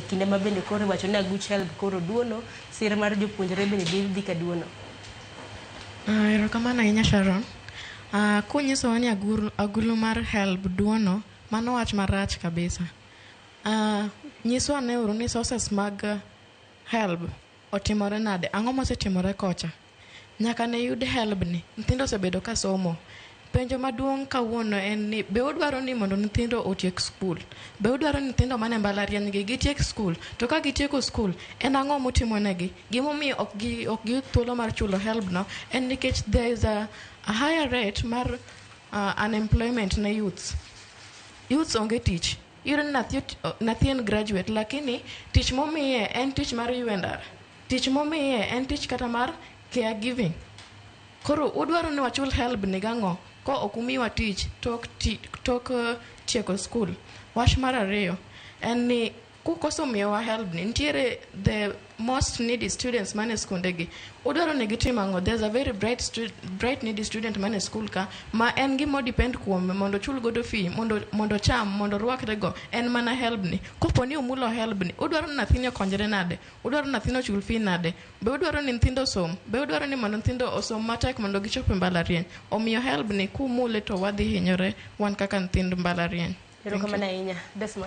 kinde ma bende koro wacho ni aguch HELB koro duono, sir mar jopuonjre bende dhi ka duono. Erokamano ahinya Sharon. Kunyisowa ni agulu mar HELB duono, mano wach marach kabisa. Nyiswa ne uru ni sources mag HELB otimore nade, ang'o mosetimore kocha. Nyaka ne yud HELB ni, nyithindo osebedo ka somo. Penjo maduong' kawuono en ni be udwaro ni mondo nyithindo otiek skul. Be udwaro ni nyithindo mane mbalariany gi gitiek skul. To ka gitieko skul, en ang'o motimonegi? Gimomiyo ok gi thuolo mar chulo HELB no en nikech there is a higher rate mar unemployment na youths. Youths onge tich. Iyudo ni nathi en graduate lakini tich momiye en tich mar UNR. Tich momiye en tich kata mar caregiving. Koro udwaro ni wachul HELB ni gang'o ko ok umiwa tich tok tieko skul. Wach mar ariyo en ni kukoso miyowa HELB ni nitiere the most needy students mane skundegi. Udwaro ni gitim ang'o? There's a very bright needy student mane skul ka ma en gimo depend kuome mondo chul godo fee, mondo cham, mondo rwakrego en mana HELB ni. Kopo ni umulo HELB ni, udwaro ni nathini okonyre nade? Udwaro ni nathini ochul fee nade? Be udwaro ni nyithindo som? Be udwaro ni mondo nyithindo osom matek mondo gichop mbalariany? Omiyo HELB ni kumule to wadhi hinyore wan kaka nyithind mbalariany. Erokamano ahinya. Desmond.